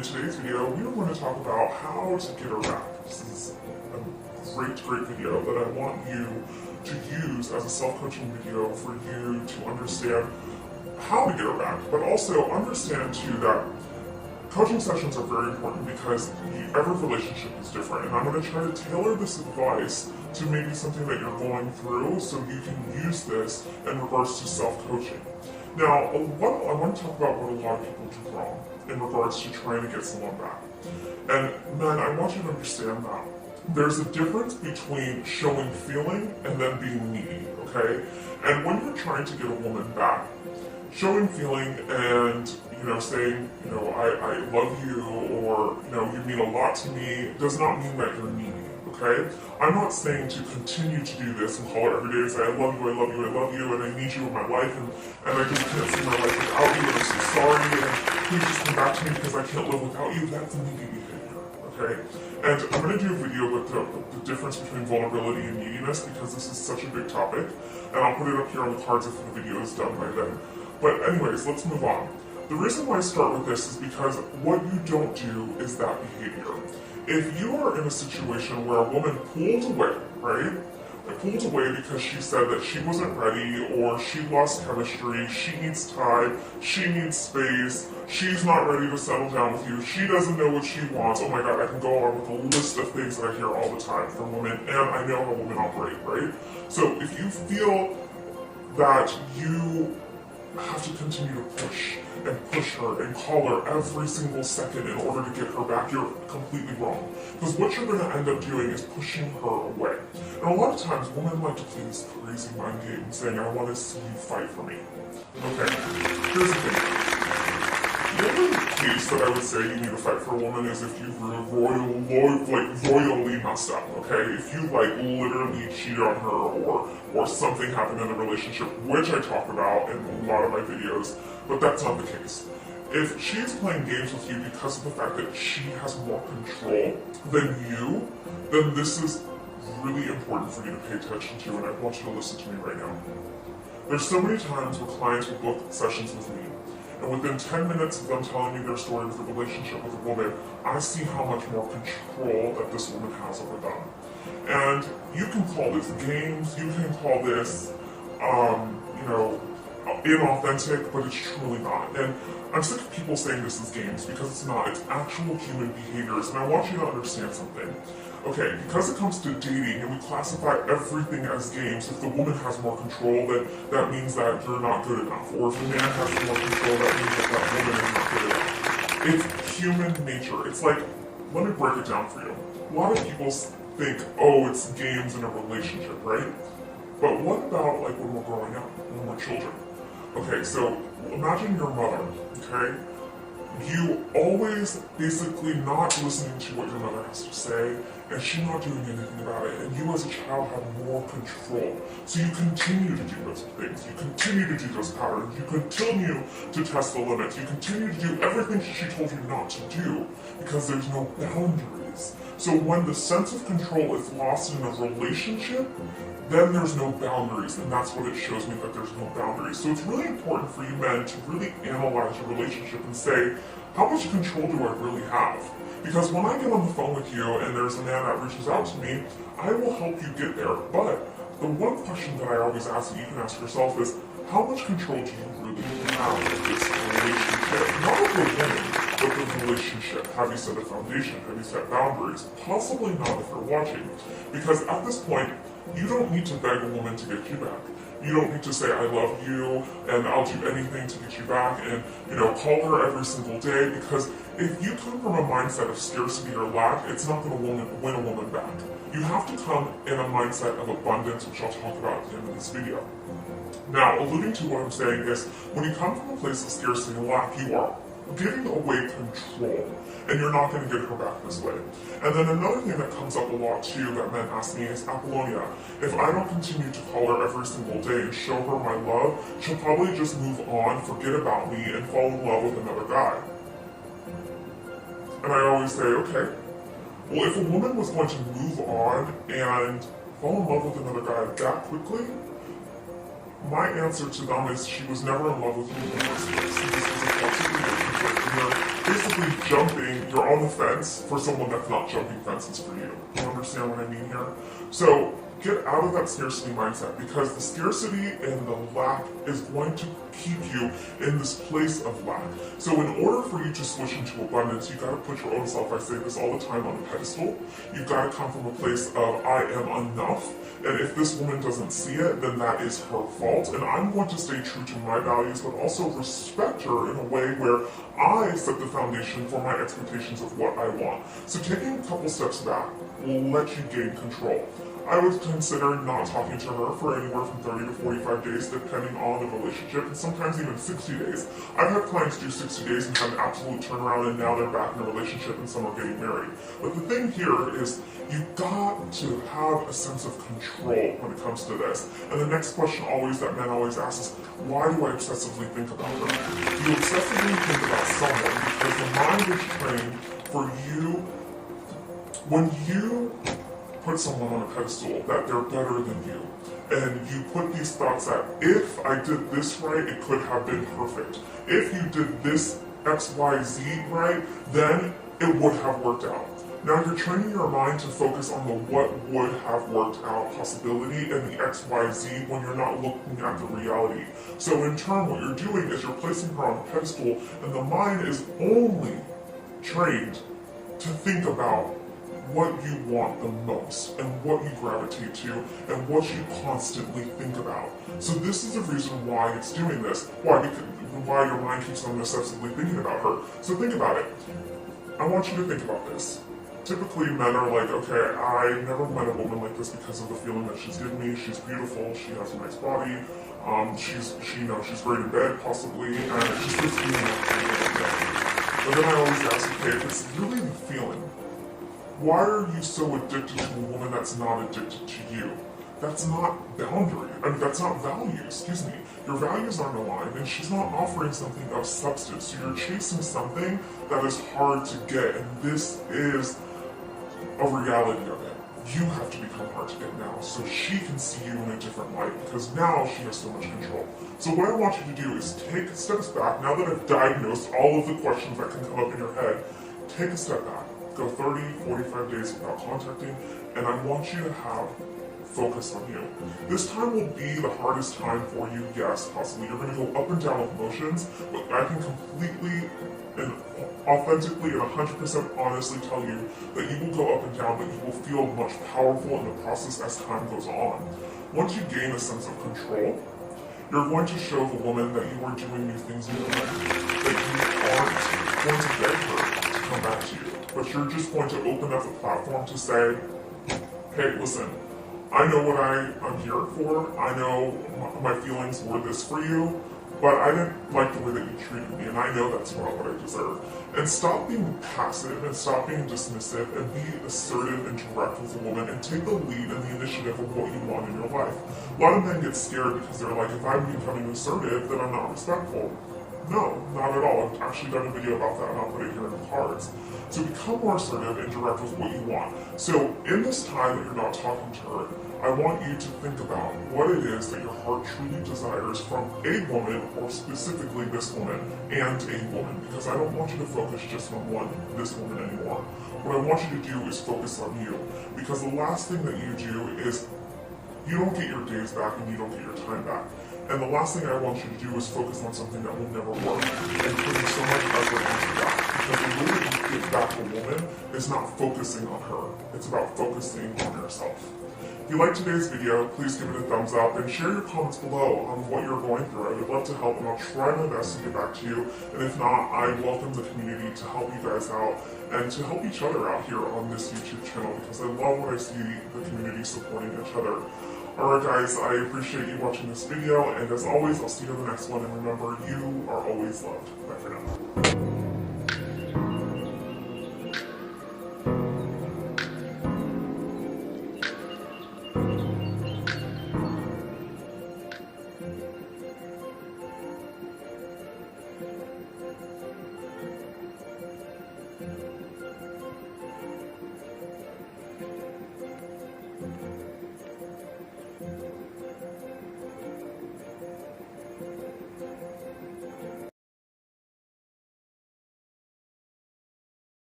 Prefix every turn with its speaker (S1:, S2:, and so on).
S1: in today's video, we are going to talk about how to get her back. This is a great video that I want you to use as a self-coaching video for you to understand how to get her back, but also understand too that coaching sessions are very important because every relationship is different, and I'm going to try to tailor this advice to maybe something that you're going through so you can use this in regards to self-coaching. Now, I want to talk about what a lot of people do wrong in regards to trying to get someone back. And men, I want you to understand that there's a difference between showing feeling and then being needy, okay? And when you're trying to get a woman back, showing feeling and, saying, I love you, or, you mean a lot to me, does not mean that you're needy, okay? I'm not saying to continue to do this and call her every day and say, I love you, I love you, I love you, and I need you in my life, and I just can't see my life without you, and I'm so sorry, and please just come back to me because I can't live without you. That's needy behavior, okay? And I'm going to do a video with the difference between vulnerability and neediness because this is such a big topic, and I'll put it up here on the cards if the video is done by then. But anyways, let's move on. The reason why I start with this is because what you don't do is that behavior. If you are in a situation where a woman pulled away, right? Pulled away because she said that she wasn't ready, or she lost chemistry, she needs time, she needs space, she's not ready to settle down with you, she doesn't know what she wants. Oh my god, I can go on with a list of things that I hear all the time from women, and I know how women operate, right? So if you feel that you have to continue to push her and call her every single second in order to get her back, you're completely wrong. Because what you're going to end up doing is pushing her away. And a lot of times women like to play this crazy mind game saying, I want to see you fight for me. Okay, here's the thing. The only case that I would say you need to fight for a woman is if you've royally messed up, okay? If you literally cheated on her or something happened in the relationship, which I talk about in a lot of my videos, but that's not the case. If she's playing games with you because of the fact that she has more control than you, then this is really important for you to pay attention to, and I want you to listen to me right now. There's so many times where clients will book sessions with me, and within 10 minutes of them telling me their story with a relationship with a woman, I see how much more control that this woman has over them. And you can call this games, you can call this, inauthentic, but it's truly not. And I'm sick of people saying this is games because it's not. It's actual human behaviors, and I want you to understand something. Okay, because it comes to dating and we classify everything as games, if the woman has more control, then that means that you're not good enough. Or if the man has more control, that means that woman is not good enough. It's human nature. It's like, let me break it down for you. A lot of people think, oh, it's games in a relationship, right? But what about when we're growing up, when we're children? Okay, so imagine your mother, okay? You always basically not listening to what your mother has to say, and she not doing anything about it, and you as a child have more control. So you continue to do those things, you continue to do those patterns, you continue to test the limits, you continue to do everything she told you not to do, because there's no boundaries. So when the sense of control is lost in a relationship, then there's no boundaries, and that's what it shows me, that there's no boundaries. So it's really important for you men to really analyze your relationship and say, how much control do I really have? Because when I get on the phone with you and there's a man that reaches out to me, I will help you get there. But the one question that I always ask that you can ask yourself is, how much control do you really have of this relationship? Not of the woman, but the relationship. Have you set a foundation? Have you set boundaries? Possibly not if you're watching. Because at this point, you don't need to beg a woman to get you back. You don't need to say, I love you, and I'll do anything to get you back, and, call her every single day, because if you come from a mindset of scarcity or lack, it's not going to win a woman back. You have to come in a mindset of abundance, which I'll talk about at the end of this video. Now, alluding to what I'm saying is, when you come from a place of scarcity and lack, you are giving away control, and you're not going to get her back this way. And then another thing that comes up a lot too that men ask me is, Apollonia, if I don't continue to call her every single day and show her my love, she'll probably just move on, forget about me, and fall in love with another guy. And I always say, okay, well, if a woman was going to move on and fall in love with another guy that quickly, my answer to them is she was never in love with me in the first place. This was a toxic relationship. you're basically you're on the fence for someone that's not jumping fences for you. You understand what I mean here? So get out of that scarcity mindset, because the scarcity and the lack is going to keep you in this place of lack. So in order for you to switch into abundance, you gotta put your own self, I say this all the time, on a pedestal. You've gotta come from a place of I am enough, and if this woman doesn't see it, then that is her fault. And I'm going to stay true to my values, but also respect her in a way where I set the foundation for my expectations of what I want. So taking a couple steps back will let you gain control. I would consider not talking to her for anywhere from 30 to 45 days, depending on the relationship, and sometimes even 60 days. I've had clients do 60 days and have an absolute turnaround, and now they're back in a relationship and some are getting married. But the thing here is, you've got to have a sense of control when it comes to this. And the next question that men always ask is, why do I obsessively think about her? You obsessively think about someone because the mind is trained for you. When you put someone on a pedestal that they're better than you, and you put these thoughts that if I did this right, it could have been perfect. If you did this XYZ right, then it would have worked out. Now you're training your mind to focus on the what would have worked out possibility and the XYZ when you're not looking at the reality. So in turn, what you're doing is you're placing her on a pedestal, and the mind is only trained to think about what you want the most and what you gravitate to and what you constantly think about. So this is the reason why it's doing this. Why your mind keeps on obsessively thinking about her. So think about it. I want you to think about this. Typically men are like, okay, I never met a woman like this because of the feeling that she's given me. She's beautiful, she has a nice body, she's great in bed possibly, and it's just this feeling like that. But then I always ask, okay, if it's really the feeling, why are you so addicted to a woman that's not addicted to you? That's not that's not value, excuse me. Your values aren't aligned, and she's not offering something of substance. So you're chasing something that is hard to get, and this is a reality of it. You have to become hard to get now, so she can see you in a different light, because now she has so much control. So what I want you to do is take steps back. Now that I've diagnosed all of the questions that can come up in your head, take a step back. Go 30, 45 days without contacting, and I want you to have focus on you. This time will be the hardest time for you, yes, possibly. You're going to go up and down with emotions, but I can completely and authentically and 100% honestly tell you that you will go up and down, but you will feel much powerful in the process as time goes on. Once you gain a sense of control, you're going to show the woman that you are doing new things in your life, that you aren't going to beg her to come back to you. But you're just going to open up a platform to say, hey, listen, I know what I'm here for. I know my feelings were this for you, but I didn't like the way that you treated me, and I know that's not what I deserve. And stop being passive and stop being dismissive and be assertive and direct with a woman and take the lead and the initiative of what you want in your life. A lot of men get scared because they're like, if I'm becoming assertive, then I'm not respectful. No, not at all. I've actually done a video about that, and I'll put it here in the cards. So become more assertive and direct with what you want. So in this time that you're not talking to her, I want you to think about what it is that your heart truly desires from a woman, or specifically this woman, and a woman, because I don't want you to focus just on this woman anymore. What I want you to do is focus on you, because the last thing that you do is you don't get your days back and you don't get your time back. And the last thing I want you to do is focus on something that will never work and putting so much effort into that. Because the way that you get back a woman is not focusing on her. It's about focusing on yourself. If you liked today's video, please give it a thumbs up and share your comments below on what you're going through. I would love to help, and I'll try my best to get back to you. And if not, I welcome the community to help you guys out and to help each other out here on this YouTube channel, because I love when I see the community supporting each other. Alright guys, I appreciate you watching this video, and as always, I'll see you in the next one, and remember, you are always loved. Bye for now.